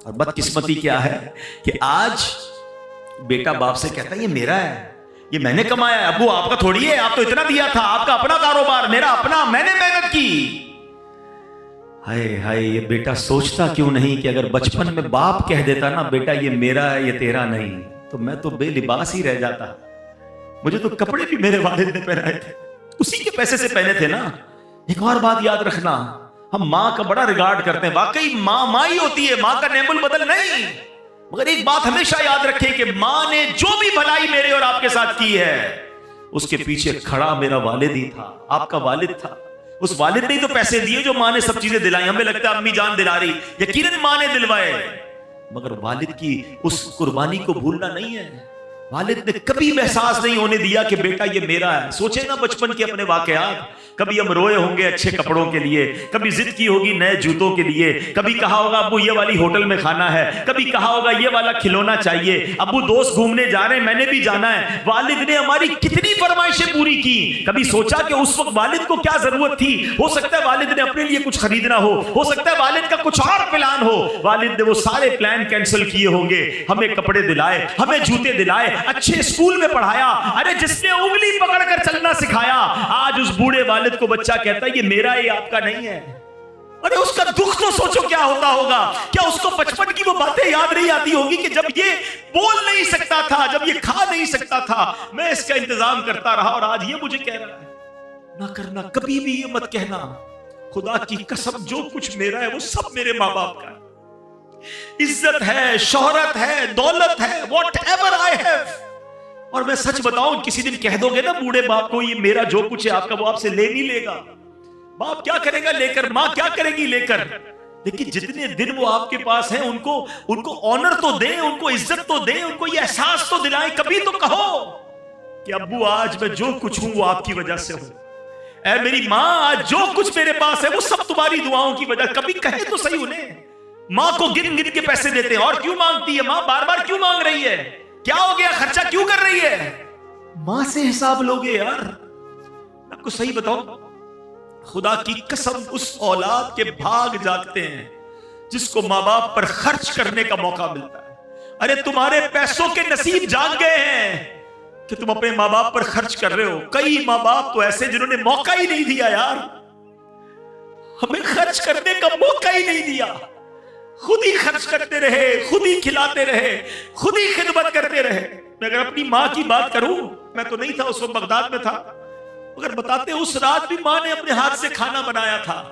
اور بدقسمتی کیا ہے کہ آج بیٹا باپ سے کہتا ہے یہ میرا ہے، یہ میں نے کمایا ہے، ابو آپ کا تھوڑی ہے، آپ تو اتنا دیا تھا، آپ کا اپنا کاروبار، میرا اپنا، میں نے محنت کی۔ ہائے ہائے، یہ بیٹا سوچتا کیوں نہیں کہ اگر بچپن میں باپ کہہ دیتا نا بیٹا یہ میرا ہے یہ تیرا نہیں، تو میں تو بے لباس ہی رہ جاتا، مجھے تو کپڑے بھی میرے والد نے پہنائے تھے، اسی کے پیسے سے پہنے تھے نا۔ ایک اور بات یاد رکھنا، ہم ماں کا بڑا ریگارڈ کرتے ہیں، واقعی ماں ہی ہوتی ہے، ماں کا نعم البدل نہیں، مگر ایک بات ہمیشہ یاد رکھیں کہ ماں نے جو بھی بھلائی میرے اور آپ کے ساتھ کی ہے اس کے پیچھے کھڑا میرا والد ہی تھا، آپ کا والد تھا۔ اس والد نے تو پیسے دیے جو ماں نے سب چیزیں دلائی، ہمیں لگتا ہے امی جان دلا رہی، یقیناً ماں نے دلوائے، مگر والد کی اس قربانی کو بھولنا نہیں ہے۔ والد نے کبھی احساس نہیں ہونے دیا کہ بیٹا یہ میرا ہے۔ سوچے نا بچپن کے اپنے واقعات، کبھی ہم روئے ہوں گے اچھے کپڑوں کے لیے، کبھی ضد کی ہوگی نئے جوتوں کے لیے، کبھی کہا ہوگا ابو یہ والی ہوٹل میں کھانا ہے، کبھی کہا ہوگا یہ والا کھلونا چاہیے، ابو دوست گھومنے جا رہے ہیں میں نے بھی جانا ہے۔ والد نے ہماری کتنی فرمائشیں پوری کی، کبھی سوچا کہ اس وقت والد کو کیا ضرورت تھی؟ ہو سکتا ہے والد نے اپنے لیے کچھ خریدنا ہو سکتا ہے والد کا کچھ اور پلان ہو، والد نے وہ سارے پلان کینسل کیے ہوں گے، ہمیں کپڑے دلائے، ہمیں جوتے دلائے، اچھے اسکول میں پڑھایا، ارے جس نے انگلی پکڑ کر چلنا سکھایا، آج اس بوڑھے والد کو بچہ کہتا ہے یہ میرا ہے یہ آپ کا نہیں ہے۔ ارے اس کا دکھ تو سوچو کیا ہوتا ہوگا، کیا اس کو بچپن کی وہ باتیں یاد نہیں آتی ہوگی کہ جب یہ بول نہیں سکتا تھا، جب یہ کھا نہیں سکتا تھا، میں اس کا انتظام کرتا رہا اور آج یہ مجھے کہہ رہا ہے۔ نہ کرنا، کبھی بھی یہ مت کہنا خدا کی قسم جو کچھ میرا ہے وہ سب میرے ماں باپ کا ہے، عزت ہے، شہرت ہے، دولت ہے، واٹ ایور آئی ہیو۔ اور میں سچ بتاؤں کسی دن کہہ دو گے نا بوڑھے باپ کو یہ میرا جو کچھ ہے آپ کا، وہ آپ سے لے نہیں لے گا۔ باپ کیا کرے گا لے کر، ماں کیا کرے گی لے کر، لیکن جتنے دن وہ آپ کے پاس ہیں ان کو آنر تو دیں، ان کو عزت تو دیں، ان کو یہ احساس تو دلائیں، کبھی تو کہو کہ ابو آج میں جو کچھ ہوں وہ آپ کی وجہ سے ہوں، اے میری ماں آج جو کچھ میرے پاس ہے وہ سب تمہاری دعاؤں کی وجہ، کبھی کہے تو صحیح انہیں۔ ماں کو گن گن کے پیسے دیتے ہیں، اور کیوں مانگتی ہے ماں، بار بار کیوں مانگ رہی ہے، کیا ہو گیا، خرچہ کیوں کر رہی ہے؟ ماں سے حساب لوگے یار۔ آپ کو صحیح بتاؤ، خدا کی قسم اس اولاد کے بھاگ جاگتے ہیں جس کو ماں باپ پر خرچ کرنے کا موقع ملتا ہے۔ ارے تمہارے پیسوں کے نصیب جاگ گئے ہیں کہ تم اپنے ماں باپ پر خرچ کر رہے ہو۔ کئی ماں باپ تو ایسے جنہوں نے موقع ہی نہیں دیا یار، ہمیں خرچ کرنے کا موقع ہی نہیں دیا، خود ہی خرچ کرتے رہے، خود ہی کھلاتے رہے، خود ہی خدمت کرتے رہے۔ میں اگر اپنی ماں کی بات کروں، میں تو نہیں تھا اس وقت، بغداد میں تھا، اگر بتاتے اس رات بھی ماں نے اپنے ہاتھ سے کھانا بنایا تھا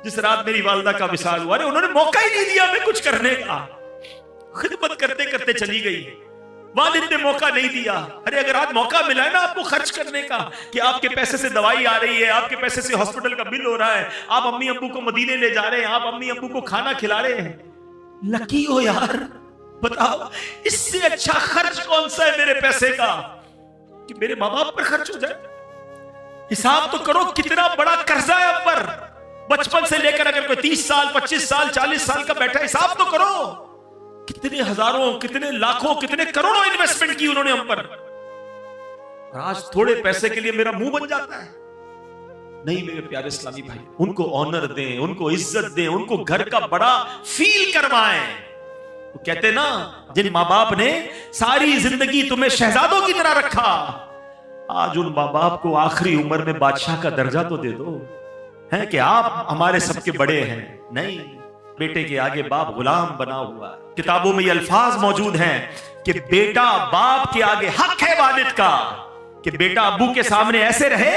جس رات میری والدہ کا وصال ہوا۔ ارے انہوں نے موقع ہی نہیں دیا ہمیں کچھ کرنے کا، خدمت کرتے کرتے چلی گئی، والد نے موقع نہیں دیا۔ ارے اگر آج موقع ملا ہے نا آپ کو خرچ کرنے کا، کہ آپ کے پیسے سے دوائی آ رہی ہے، آپ کے پیسے سے ہاسپٹل کا بل ہو رہا ہے، آپ امی ابو کو مدینے لے جا رہے ہیں، آپ امی ابو کو کھانا کھلا رہے ہیں، لکی ہو یار۔ بتاؤ اس سے اچھا خرچ کون سا ہے میرے پیسے کا کہ میرے ماں باپ پر خرچ ہو جائے؟ حساب تو کرو کتنا بڑا قرضہ ہے اب پر، بچپن سے لے کر اگر کوئی 30 سال 25 سال 40 سال کا بیٹھا، حساب تو کرو کتنے ہزاروں کتنے لاکھوں کتنے کروڑوں انویسٹمنٹ کی انہوں نے ہم پر، اور آج تھوڑے پیسے کے لیے میرا منہ بن جاتا ہے۔ نہیں میرے پیارے اسلامی بھائی، ان کو آنر دیں، ان کو عزت دیں، ان کو گھر کا بڑا فیل کروائیں۔ وہ کہتے نا جن ماں باپ نے ساری زندگی تمہیں شہزادوں کی طرح رکھا، آج ان ماں باپ کو آخری عمر میں بادشاہ کا درجہ تو دے دو، ہے کہ آپ ہمارے سب کے بڑے ہیں۔ نہیں، بیٹے کے آگے باپ غلام بنا ہوا ہے۔ کتابوں میں یہ الفاظ موجود ہیں کہ بیٹا باپ کے آگے حق ہے والد کا کہ بیٹا ابو کے سامنے ایسے رہے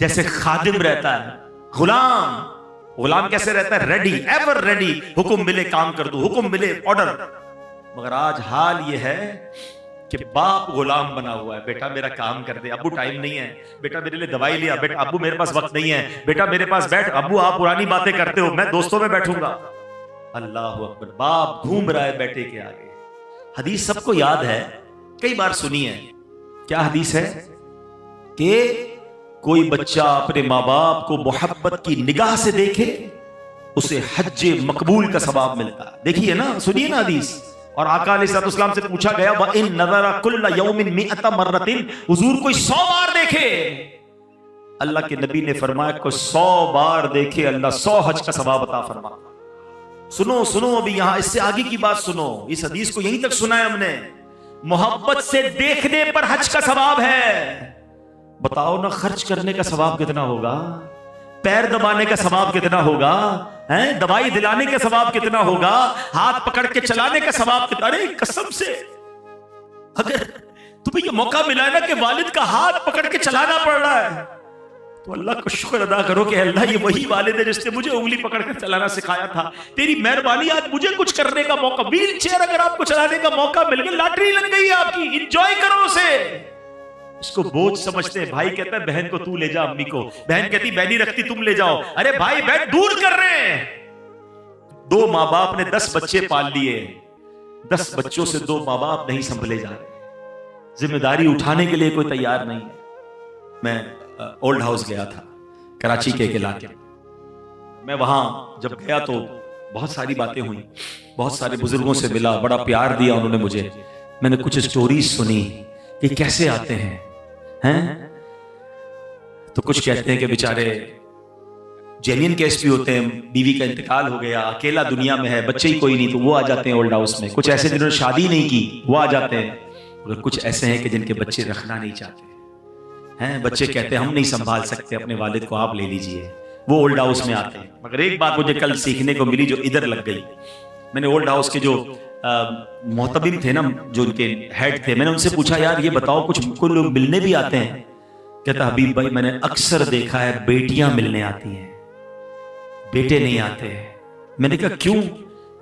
جیسے خادم رہتا ہے، غلام کیسے رہتا ہے؟ ریڈی، ایور ریڈی، حکم ملے کام کر دو، حکم ملے آرڈر۔ مگر آج حال یہ ہے کہ باپ غلام بنا ہوا ہے. بیٹا میرا کام کر دے, ابو ٹائم نہیں ہے, بیٹا میرے لیے دوائی لیا, بیٹا ابو میرے پاس وقت نہیں ہے, بیٹا میرے پاس بیٹھ, ابو آپ پرانی باتیں کرتے ہو, میں دوستوں میں بیٹھوں گا. اللہ اکبر, باپ گھوم رہا ہے بیٹے کے آگے. حدیث سب کو یاد ہے, کئی بار سنی ہے. کیا حدیث ہے؟ کہ کوئی بچہ اپنے ماں باپ کو محبت کی نگاہ سے دیکھے اسے حج مقبول کا ثواب ملتا ہے. دیکھیے نا, سنیے نا حدیث. اور آقا علیہ السلام سے پوچھا گیا وَإِن نَظَرَ كُلَّ يَوْمٍ مِئَةَ مَرَّةٍ, حضور کوئی 100 بار دیکھے. اللہ کے نبی نے فرمایا کوئی 100 بار دیکھے اللہ 100 حج کا ثواب عطا فرما. سنو سنو, ابھی یہاں اس سے آگے کی بات سنو. اس حدیث کو یہیں تک سنا ہے ہم نے. محبت سے دیکھنے پر حج کا ثواب ہے. بتاؤ نا, خرچ کرنے کا ثواب کتنا ہوگا, پیر دبانے کا ثواب کتنا ہوگا, دوائی دلانے کا ثواب کتنا ہوگا, ہاتھ پکڑ کے چلانے کا ثواب کتنا. ارے قسم سے اگر تمہیں یہ موقع ملا ہے نا کہ والد کا ہاتھ پکڑ کے چلانا پڑ رہا ہے تو اللہ کو شکر ادا کرو کہ اللہ یہ وہی والد ہے جس نے مجھے انگلی پکڑ کر چلانا سکھایا تھا. تیری مہربانی آج مجھے کچھ کرنے کا موقع, ویل چیئر اگر آپ کو چلانے کا موقع مل گیا, لاٹری لگ گئی آپ کی, انجوائے کرو اسے. اس کو بوجھ سمجھتے ہیں. بھائی کہتا ہے بہن کو تو لے جا امی کو, بہن کہتی میں نہیں رکھتی تم لے جاؤ. ارے بھائی بہن دور کر رہے ہیں. 2 ماں باپ نے 10 بچے پال لیے, 10 بچوں سے 2 ماں باپ نہیں سنبھلے جا رہے, ذمہ داری اٹھانے کے لیے کوئی تیار نہیں ہے. میں اولڈ ہاؤس گیا تھا کراچی کے ایک علاقے میں. میں وہاں جب گیا تو بہت ساری باتیں ہوئی, بہت سارے بزرگوں سے ملا, بڑا پیار دیا انہوں نے مجھے. میں نے کچھ سٹوریز سنی کہ کیسے آتے ہیں تو کچھ کہتے ہیں کہ بیچارے جینین کیس بھی ہوتے ہیں, بیوی کا انتقال ہو گیا, اکیلا دنیا میں ہے, بچے ہی کوئی نہیں تو وہ آ جاتے ہیں اولڈ ہاؤس میں. کچھ ایسے جنہوں نے شادی نہیں کی وہ آ جاتے ہیں, اور کچھ ایسے ہیں کہ جن کے بچے رکھنا نہیں چاہتے ہیں. بچے کہتے ہیں ہم نہیں سنبھال سکتے اپنے والد کو, آپ لے لیجئے. وہ اولڈ ہاؤس میں آتے ہیں. مگر ایک بات مجھے کل سیکھنے کو ملی جو ادھر لگ گئی. میں نے اولڈ ہاؤس کے جو محتمم تھے نا, جو ان کے ہیڈ تھے, میں نے ان سے پوچھا یار یہ بتاؤ کچھ کو لوگ ملنے بھی آتے ہیں؟ کہتا حبیب بھائی میں نے اکثر دیکھا ہے بیٹیاں ملنے آتی ہیں, بیٹے نہیں آتے. میں نے کہا کیوں؟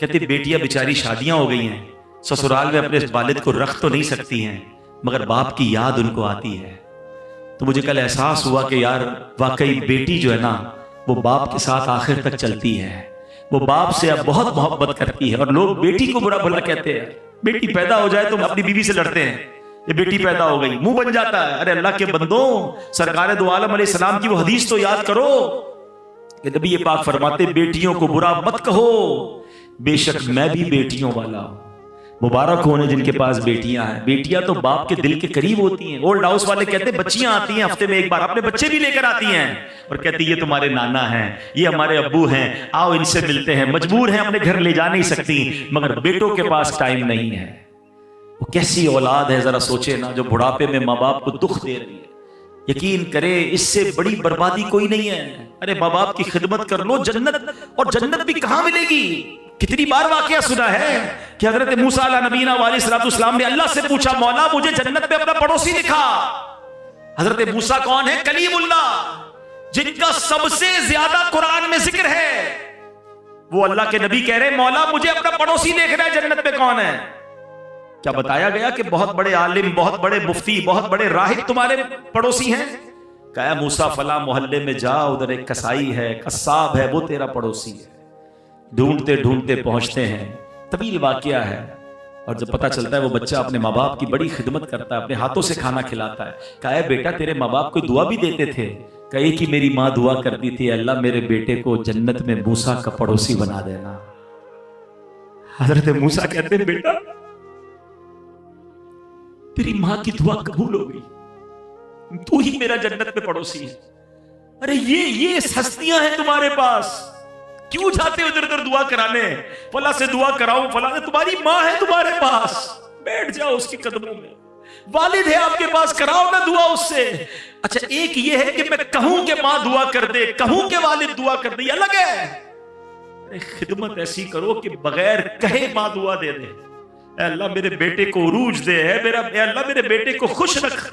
کہتے بیٹیاں بیچاری شادیاں ہو گئی ہیں, سسرال میں اپنے والد کو رکھ تو نہیں سکتی ہیں, مگر باپ کی یاد ان کو آتی ہے. تو مجھے کل احساس ہوا کہ یار واقعی بیٹی جو ہے نا وہ باپ کے ساتھ آخر تک چلتی ہے, وہ باپ سے اب بہت محبت کرتی ہے. اور لوگ بیٹی کو برا بھلا کہتے ہیں, بیٹی پیدا ہو جائے تو اپنی بیوی سے لڑتے ہیں, یہ بیٹی پیدا ہو گئی, منہ بن جاتا ہے. ارے اللہ کے بندوں, سرکار دو عالم علیہ السلام کی وہ حدیث تو یاد کرو کہ نبی پاک فرماتے بیٹیوں کو برا مت کہو, بے شک میں بھی بیٹیوں والا ہوں. مبارک ہونے جن کے پاس بیٹیاں ہیں. بیٹیاں تو باپ کے دل کے قریب ہوتی ہیں. اولڈ ہاؤس والے کہتے ہیں بچیاں آتی ہیں ہفتے میں ایک بار, اپنے بچے بھی لے کر آتی ہیں اور کہتی یہ تمہارے نانا ہیں, یہ ہمارے ابو ہیں, آؤ ان سے ملتے ہیں. مجبور ہیں اپنے گھر لے جا نہیں سکتی, مگر بیٹوں کے پاس ٹائم نہیں ہے. وہ کیسی اولاد ہے ذرا سوچے نا, جو بڑھاپے میں ماں باپ کو دکھ دے رہی ہے. یقین کرے اس سے بڑی بربادی کوئی نہیں ہے. ارے ماں باپ کی خدمت کر لو, جنت, اور جنت بھی کہاں ملے گی. کتنی بار واقعہ سنا ہے کہ حضرت موسیٰ علیہ نبینا علیہ السلام نے اللہ سے پوچھا مولا مجھے جنت میں اپنا پڑوسی دکھا. حضرت موسیٰ کون ہے؟ کلیم اللہ, جن کا سب سے زیادہ قرآن میں ذکر ہے. وہ اللہ کے نبی کہہ رہے مولا مجھے اپنا پڑوسی دیکھنا ہے, جنت میں کون ہے. کیا بتایا گیا کہ بہت بڑے عالم, بہت بڑے مفتی, بہت بڑے راہب تمہارے پڑوسی ہیں. کہا موسیٰ فلاں محلے میں جا, ادھر ایک کسائی ہے, قصاب ہے, وہ تیرا پڑوسی ہے. ڈھونڈتے ڈھونڈتے پہنچتے ہیں, طویل واقعہ ہے. اور جب پتہ چلتا ہے وہ بچہ اپنے ماں باپ کی بڑی خدمت کرتا ہے, اپنے ہاتھوں سے کھانا کھلاتا ہے. کہا بیٹا تیرے ماں باپ کوئی دعا بھی دیتے تھے؟ کہے کہ میری ماں دعا کرتی تھی اللہ میرے بیٹے کو جنت میں موسیٰ کا پڑوسی بنا دینا. حضرت موسیٰ کہتے ہیں بیٹا تیری ماں کی دعا قبول ہو گئی, تو ہی میرا جنت میں پڑوسی ہے. ارے یہ ہستیاں ہیں تمہارے پاس, کیوں جاتے ہو ادھر ادھر دعا کرانے؟ فلاں سے دعا کراؤں, فلاں سے, تمہاری ماں ہے تمہارے پاس, بیٹھ جاؤ اس کے قدموں میں. والد ہے آپ کے پاس, کراؤ نا دعا اس سے. اچھا ایک یہ ہے کہ میں کہوں کہ ماں دعا کر دے, کہوں کہ والد دعا کر دے, یہ الگ ہے. خدمت ایسی کرو کہ بغیر کہے ماں دعا دے دے. اے اللہ میرے بیٹے کو عروج دے, اے اللہ میرے بیٹے کو خوش رکھ.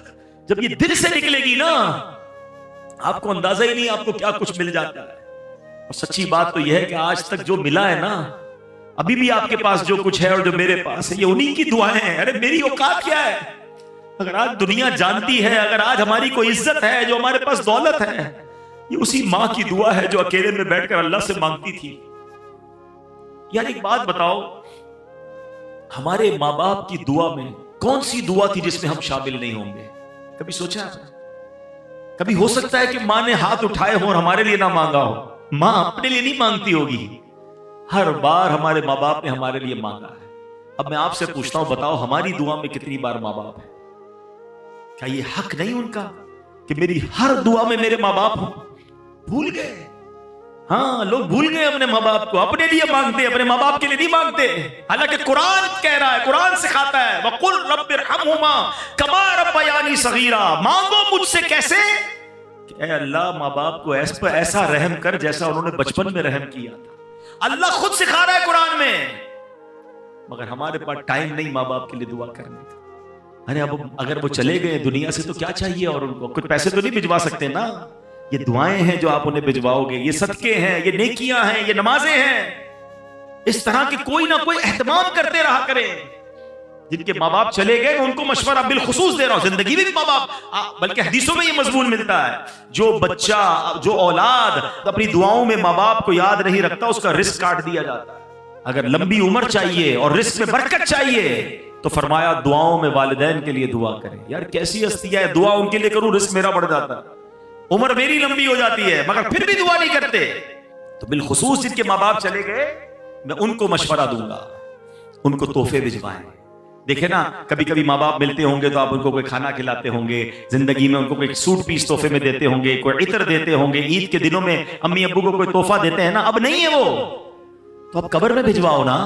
جب یہ دل سے نکلے گی نا آپ کو اندازہ ہی نہیں آپ کو کیا کچھ مل جاتا ہے. اور سچی بات تو یہ ہے کہ آج تک جو ملا ہے نا ابھی بھی آپ کے پاس جو کچھ ہے اور جو میرے پاس ہے یہ انہی کی دعائیں ہیں. ارے میری اوقات کیا ہے؟ اگر آج دنیا جانتی ہے، اگر آج ہماری کوئی عزت ہے، جو ہمارے پاس دولت ہے، یہ اسی ماں کی دعا ہے جو اکیلے میں بیٹھ کر اللہ سے مانگتی تھی. یار ایک بات بتاؤ، ہمارے ماں باپ کی دعا میں کون سی دعا تھی جس میں ہم شامل نہیں ہوں گے؟ کبھی سوچا؟ کبھی ہو سکتا ہے کہ ماں نے ہاتھ اٹھائے ہوں اور ہمارے لیے نہ مانگا ہو؟ ماں اپنے لیے نہیں مانگتی ہوگی، ہر بار ہمارے ماں باپ نے ہمارے لیے مانگا ہے. اب میں آپ سے پوچھتا ہوں، بتاؤ ہماری دعا میں کتنی بار ماں باپ ہے؟ کیا یہ حق نہیں ان کا کہ میری ہر دعا میں میرے ماں باپ ہوں؟ بھول گئے. ہاں لوگ بھول گئے اپنے ماں باپ کو، اپنے لیے مانگتے، اپنے ماں باپ کے لیے نہیں مانگتے. حالانکہ قرآن کہہ رہا ہے، قرآن سکھاتا ہے وَقُلْ رَبِّ ارْحَمْهُمَا كَمَا رَبَّيَانِي صَغِيرًا. مانگو مجھ سے کیسے کہ اے اللہ ماں باپ کو ایسا رحم کر جیسا انہوں نے بچپن میں رحم کیا تھا. اللہ خود سکھا رہا ہے قرآن میں، مگر ہمارے پاس ٹائم نہیں ماں باپ کے لیے دعا کرنے کا. ارے اب اگر وہ چلے گئے دنیا سے تو کیا چاہیے، اور ان کو کچھ پیسے تو نہیں بھجوا سکتے نا. یہ دعائیں ہیں جو آپ انہیں بھجواؤ گے، یہ صدقے ہیں، یہ نیکیاں ہیں، یہ نمازیں ہیں. اس طرح کے کوئی نہ کوئی اہتمام کرتے رہا کریں. جن کے ماں باپ چلے گئے ان کو مشورہ بالخصوص دے رہا ہوں، زندگی میں بھی ماں باپ، بلکہ حدیثوں میں یہ مضمون ملتا ہے، جو بچہ، جو اولاد اپنی دعاؤں میں ماں باپ کو یاد نہیں رکھتا اس کا رزق کاٹ دیا جاتا ہے. اگر لمبی عمر چاہیے اور رزق میں برکت چاہیے تو فرمایا دعاؤں میں والدین کے لیے دعا کریں. یار کیسی ہستی ہے، دعا ان کے لیے کروں رزق میرا بڑھ جاتا ہے، عمر میری لمبی ہو جاتی ہے، مگر پھر بھی دعا نہیں کرتے. تو بالخصوص جن کے ماں باپ چلے گئے میں ان کو مشورہ دوں گا، ان کو تحفے بھجوائیں. دیکھیں نا، کبھی کبھی ماں باپ ملتے ہوں گے تو آپ ان کو کوئی کھانا کھلاتے ہوں گے، زندگی میں ان کو کوئی سوٹ پیس تحفے میں دیتے ہوں گے، کوئی عطر دیتے ہوں گے، عید کے دنوں میں امی ابو کو کوئی تحفہ دیتے ہیں نا. اب نہیں ہے وہ تو اب قبر میں بھجواؤ نا.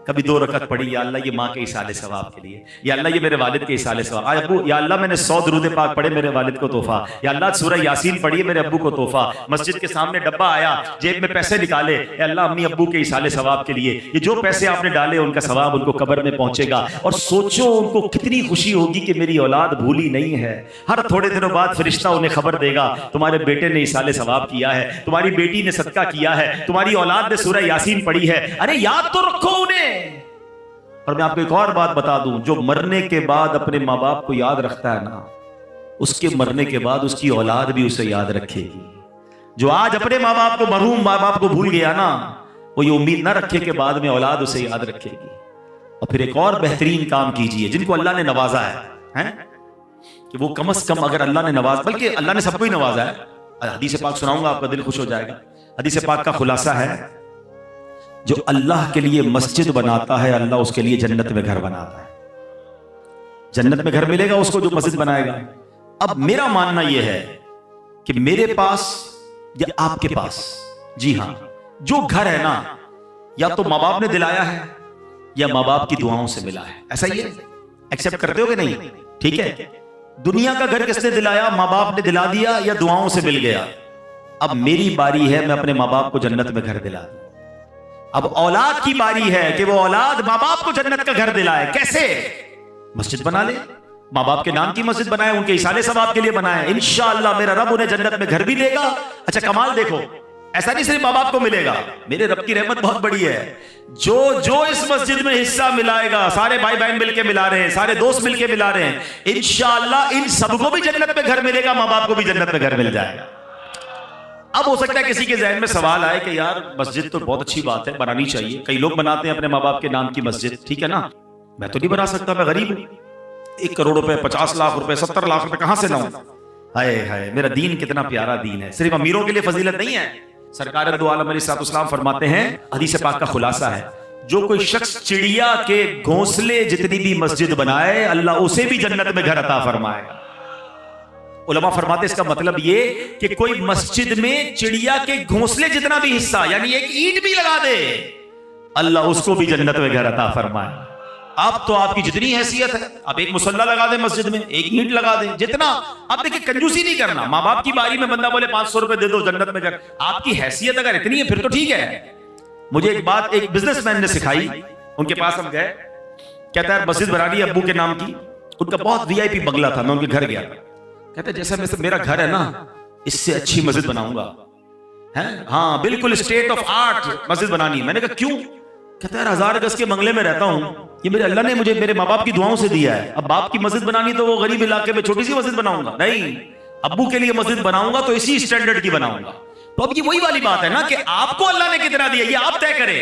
کبھی 2 رکعت پڑھی، یا اللہ یہ ماں کے ایصال ثواب کے لیے، یا اللہ یہ میرے والد کے ایصال ثواب. آج ابو یا اللہ میں نے 100 درود پاک پڑھے میرے والد کو تحفہ، یا اللہ سورہ یاسین پڑھی میرے ابو کو تحفہ. مسجد کے سامنے ڈبہ آیا، جیب میں پیسے نکالے، اے اللہ امی ابو کے ایصال ثواب کے لیے. یہ جو پیسے آپ نے ڈالے ان کا ثواب ان کو قبر میں پہنچے گا. اور سوچو ان کو کتنی خوشی ہوگی کہ میری اولاد بھولی نہیں ہے. ہر تھوڑے دنوں بعد فرشتہ انہیں خبر دے گا تمہارے بیٹے نے ایصال ثواب کیا ہے، تمہاری بیٹی نے صدقہ کیا ہے، تمہاری اولاد نے سورہ یاسین پڑھی ہے. ارے یاد تو رکھو انہیں. اور میں آپ کو ایک اور بات بتا دوں، جو مرنے کے بعد اپنے ماں باپ کو یاد رکھتا ہے نا، اس کے مرنے کے بعد اس کی اولاد بھی اسے یاد رکھے گی. جو آج اپنے ماں باپ کو، مرحوم ماں باپ کو بھول گیا نا، وہ یہ امید نہ رکھے کہ بعد میں اولاد اسے یاد رکھے گی. اور پھر ایک اور بہترین کام کیجئے، جن کو اللہ نے نوازا ہے کہ وہ کم از کم، اگر اللہ نے نواز، بلکہ اللہ نے سب کو ہی نوازا ہے. حدیث پاک سناؤں گا، آپ کا دل خوش ہو جائے گا. حدیث پاک کا خلاصہ ہے، جو اللہ کے لیے مسجد بناتا ہے اللہ اس کے لیے جنت میں گھر بناتا ہے. جنت میں گھر ملے گا اس کو جو مسجد بنائے گا. اب میرا ماننا یہ ہے کہ میرے پاس یا آپ کے پاس، جی ہاں، جو گھر ہے نا، یا تو ماں باپ نے دلایا ہے یا ماں باپ کی دعاؤں سے ملا ہے. ایسا ہی ہے، ایکسپٹ کرتے ہو کہ نہیں؟ ٹھیک ہے. دنیا کا گھر کس نے دلایا؟ ماں باپ نے دلا دیا یا دعاؤں سے مل گیا. اب میری باری ہے میں اپنے ماں باپ کو جنت میں گھر دلا دوں. اب اولاد کی باری ہے کہ وہ اولاد ماں باپ کو جنت کا گھر دلائے. کیسے؟ مسجد بنا لے، ماں باپ کے نام کی مسجد بنائے، ان کے ایصال ثواب کے لیے بنائے. انشاءاللہ میرا رب انہیں جنت میں گھر بھی دے گا. اچھا کمال دیکھو، ایسا نہیں صرف ماں باپ کو ملے گا، میرے رب کی رحمت بہت بڑی ہے. جو اس مسجد میں حصہ ملائے گا، سارے بھائی بہن مل کے ملا رہے ہیں، سارے دوست مل کے ملا رہے ہیں، انشاءاللہ ان سب کو بھی جنت میں گھر ملے گا، ماں باپ کو بھی جنت میں گھر مل جائے گا. اب ہو سکتا ہے کسی کے ذہن میں سوال آئے کہ یار مسجد تو بہت اچھی بات ہے، بنانی چاہیے، کئی لوگ بناتے ہیں اپنے ماں باپ کے نام کی مسجد، ٹھیک ہے نا، میں تو نہیں بنا سکتا، میں غریب ہوں، 1 کروڑ روپے، 50 لاکھ روپے، 70 لاکھ روپے کہاں سے لاؤں؟ ہائے ہائے، میرا دین کتنا پیارا دین ہے. صرف امیروں کے لیے فضیلت نہیں ہے. سرکار دو عالم علیہ السلام فرماتے ہیں، حدیث پاک کا خلاصہ ہے، جو کوئی شخص چڑیا کے گھونسلے جتنی بھی مسجد بنائے اللہ اسے بھی جنت میں گھر عطا فرمائے گا. علماء فرماتے اس کا مطلب یہ کہ کوئی مسجد میں چڑیا کے گھونسلے جتنا بھی حصہ، یعنی 1 اینٹ بھی لگا دے، اللہ اس کو بھی جنت میں گھر عطا فرمائے. اب تو آپ کی جتنی حیثیت ہے، آپ 1 مصلی لگا دیں مسجد میں، 1 اینٹ لگا دیں، جتنا. اب دیکھیں کنجوسی نہیں کرنا. ماں باپ کی باری میں بندہ بولے 500 روپے دے دو جنت میں گھر، آپ کی حیثیت اگر اتنی ہے پھر تو ٹھیک ہے. مجھے ایک بات ایک بزنس مین نے سکھائی، ان کے پاس ہم گئے، کہتا ہے مسجد بنانی ہے ابو کے نام کی. ان کا بہت VIP بنگلہ تھا، میں ان کے گھر گیا، کہتے جیسا میرا گھر ہے نا اس سے اچھی مسجد بناؤں گا. ہاں بالکل اسٹیٹ آف آرٹ مسجد بنانی. میں نے کہا کیوں؟ کہتا ہے 1000 گز کے بنگلے میں رہتا ہوں، یہ میرے اللہ نے مجھے میرے ماں باپ کی دعاؤں سے دیا ہے، اب باپ کی مسجد بنانی تو وہ غریب علاقے میں چھوٹی سی مسجد بناؤں گا؟ نہیں، ابو کے لیے مسجد بناؤں گا تو اسی اسٹینڈرڈ کی بناؤں گا۔ تو اب یہ وہی والی بات ہے نا کہ آپ کو اللہ نے کتنا دیا یہ آپ طے کریں،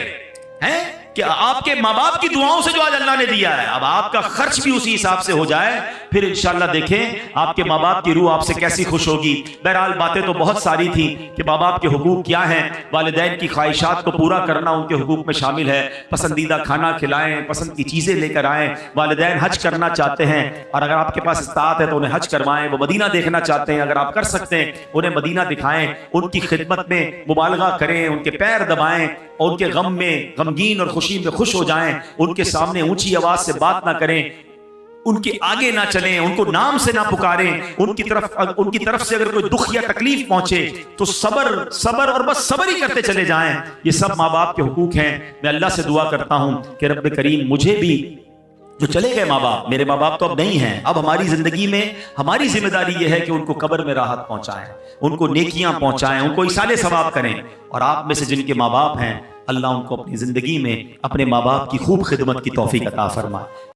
ہیں کہ آپ کے ماں باپ کی دعاؤں سے جو آج اللہ نے دیا ہے، اب آپ کا خرچ بھی اسی حساب سے ہو جائے، پھر انشاءاللہ دیکھیں آپ کے ماں باپ کی روح آپ سے کیسی خوش ہوگی۔ بہرحال باتیں تو بہت ساری تھی کہ ماں باپ کے حقوق کیا ہیں، والدین کی خواہشات کو پورا کرنا ان کے حقوق میں شامل ہے، پسندیدہ کھانا کھلائیں، پسند کی چیزیں لے کر آئیں، والدین حج کرنا چاہتے ہیں اور اگر آپ کے پاس استطاعت ہے تو انہیں حج کروائیں، وہ مدینہ دیکھنا چاہتے ہیں، اگر آپ کر سکتے ہیں انہیں مدینہ دکھائیں، ان کی خدمت میں مبالغہ کریں، ان کے پیر دبائیں، اور ان کے غم میں غمگین اور خوشی میں خوش ہو جائیں، ان کے سامنے اونچی آواز سے بات نہ کریں، ان کے آگے نہ چلیں، ان کو نام سے نہ پکاریں، ان کی طرف سے اگر کوئی دکھ یا تکلیف پہنچے تو صبر اور بس صبر ہی کرتے چلے جائیں۔ یہ سب ماں باپ کے حقوق ہیں۔ میں اللہ سے دعا کرتا ہوں کہ رب کریم مجھے بھی، جو چلے گئے ماں باپ، میرے ماں باپ تو اب نہیں ہیں، اب ہماری زندگی میں ہماری ذمہ داری یہ ہے کہ ان کو قبر میں راحت پہنچائیں، ان کو نیکیاں پہنچائیں، ان کو ایصال ثواب کریں، اور آپ میں سے جن کے ماں باپ ہیں اللہ ان کو اپنی زندگی میں اپنے ماں باپ کی خوب خدمت کی توفیق عطا فرمائے۔